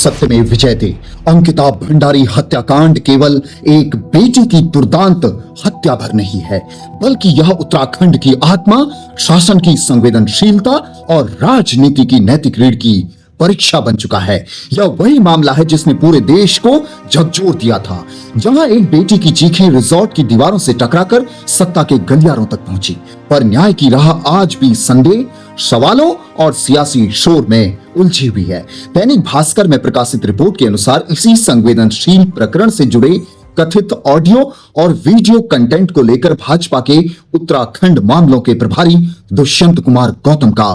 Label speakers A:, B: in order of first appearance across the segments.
A: सत्यमेव विजयते। अंकिता भंडारी हत्याकांड केवल एक बेटी की दुर्दांत हत्या भर नहीं है, बल्कि यह उत्तराखंड की आत्मा, शासन की संवेदनशीलता और राजनीति की नैतिक रीढ़ की परीक्षा बन चुका है। यह वही मामला है जिसने पूरे देश को झकझोर दिया था, जहां एक बेटी की चीखें रिजॉर्ट की दीवारों से टकराकर सत्ता के गलियारों तक पहुंची। पर न्याय की राह आज भी संदेह, सवालों और सियासी शोर में उलझी हुई है। दैनिक भास्कर में प्रकाशित रिपोर्ट के अनुसार इसी संवेदनशील प्रकरण से जुड़े कथित ऑडियो और वीडियो कंटेंट को लेकर भाजपा के उत्तराखंड मामलों के प्रभारी दुष्यंत कुमार गौतम का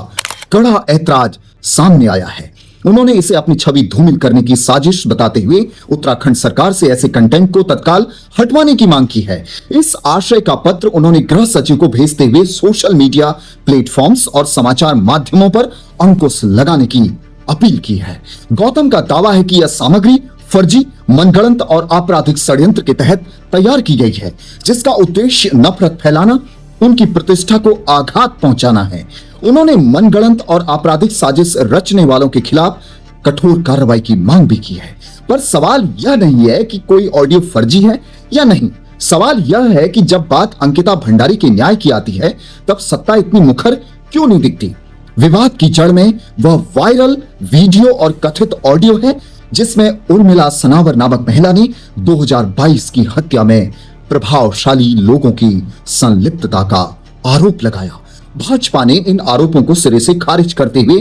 A: कड़ा ऐतराज सामने आया है। उन्होंने इसे अपनी छवि धूमिल करने की साजिश बताते हुए उत्तराखंड सरकार से ऐसे कंटेंट को तत्काल हटवाने की मांग की है। इस आशय का पत्र उन्होंने गृह सचिव को भेजते हुए सोशल मीडिया प्लेटफॉर्म्स और समाचार माध्यमों पर अंकुश लगाने की अपील की है। गौतम का दावा है कि यह सामग्री फर्जी, मनगढ़ंत और आपराधिक षड्यंत्र के तहत तैयार की गई है, जिसका उद्देश्य नफरत फैलाना, उनकी प्रतिष्ठा को आघात पहुंचाना है। उन्होंने मनगढ़ंत और आपराधिक साजिश रचने वालों के खिलाफ कठोर कार्रवाई की मांग भी की है। पर सवाल यह नहीं है कि कोई ऑडियो फर्जी है या नहीं। सवाल यह है कि जब बात अंकिता भंडारी के न्याय की आती है, तब सत्ता इतनी मुखर क्यों नहीं दिखती? विवाद की जड़ में वह वायरल वीडियो और कथित ऑडियो है, जिसमें उर्मिला सनावर नामक महिला ने 2022 की हत्या में प्रभावशाली लोगों की संलिप्तता का आरोप लगाया। भाजपा ने इन आरोपों को सिरे से खारिज करते हुए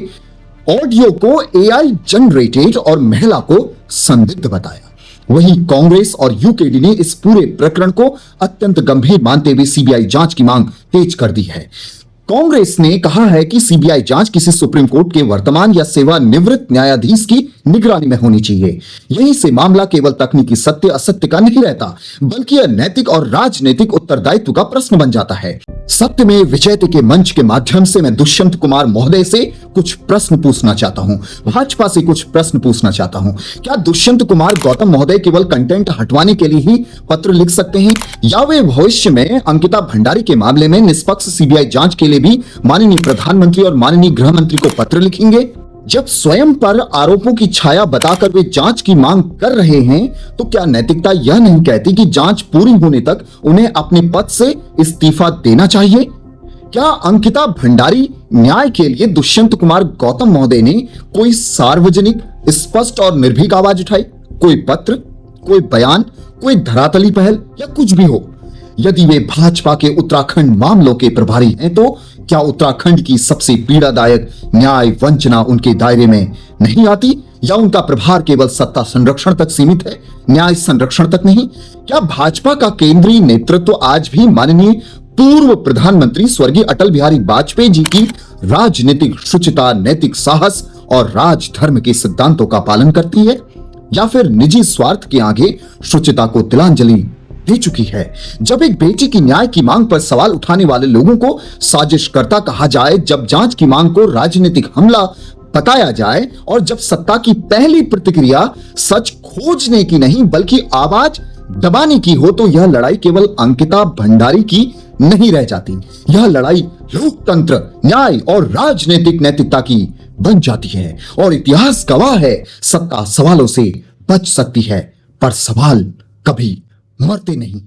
A: ऑडियो को एआई जनरेटेड और महिला को संदिग्ध बताया। वहीं कांग्रेस और यूकेडी ने इस पूरे प्रकरण को अत्यंत गंभीर मानते हुए सीबीआई जांच की मांग तेज कर दी है। कांग्रेस ने कहा है कि सीबीआई जांच किसी सुप्रीम कोर्ट के वर्तमान या सेवानिवृत्त न्यायाधीश की निगरानी में होनी चाहिए। यहीं से मामला केवल तकनीकी सत्य असत्य का नहीं रहता, बल्कि यह नैतिक और राजनीतिक उत्तरदायित्व का प्रश्न बन जाता है। सत्य में विजयते के मंच के माध्यम से मैं दुष्यंत कुमार महोदय से कुछ प्रश्न पूछना चाहता हूं, भाजपा से कुछ प्रश्न पूछना चाहता हूं। क्या दुष्यंत कुमार गौतम महोदय केवल कंटेंट हटवाने के लिए ही पत्र लिख सकते हैं, या वे भविष्य में अंकिता भंडारी के मामले में निष्पक्ष सीबीआई जांच के लिए भी माननीय प्रधानमंत्री और माननीय गृह मंत्री को पत्र लिखेंगे? जब स्वयं पर आरोपों की छाया बताकर वे जांच की मांग कर रहे हैं, तो क्या नैतिकता यह नहीं कहती कि जांच पूरी होने तक उन्हें अपने पद से इस्तीफा देना चाहिए? क्या अंकिता भंडारी न्याय के लिए दुष्यंत कुमार गौतम महोदय ने कोई सार्वजनिक, स्पष्ट और निर्भीक आवाज उठाई? कोई पत्र, कोई बयान, कोई धरातली पहल या कुछ भी हो? यदि वे भाजपा के उत्तराखंड मामलों के प्रभारी हैं, तो क्या उत्तराखंड की सबसे पीड़ादायक न्याय वंचना उनके दायरे में नहीं आती, या उनका प्रभार केवल सत्ता संरक्षण तक सीमित है, न्याय संरक्षण तक नहीं? क्या भाजपा का केंद्रीय नेतृत्व आज भी माननीय पूर्व प्रधानमंत्री स्वर्गीय अटल बिहारी वाजपेयी जी की राजनीतिक शुचिता, नैतिक साहस और राजधर्म के सिद्धांतों का पालन करती है, या फिर निजी स्वार्थ के आगे शुचिता को तिलांजलि दे चुकी है? जब एक बेटी की न्याय की मांग पर सवाल उठाने वाले लोगों को साजिशकर्ता कहा जाए, जब जांच की मांग को राजनीतिक हमला बताया जाए, और जब सत्ता की पहली प्रतिक्रिया सच खोजने की नहीं बल्कि आवाज दबाने की हो, तो यह लड़ाई केवल अंकिता भंडारी की नहीं रह जाती। यह लड़ाई लोकतंत्र, न्याय और राजनीतिक नैतिकता की बन जाती है। और इतिहास गवाह है, सत्ता सवालों से बच सकती है, पर सवाल कभी मरते नहीं।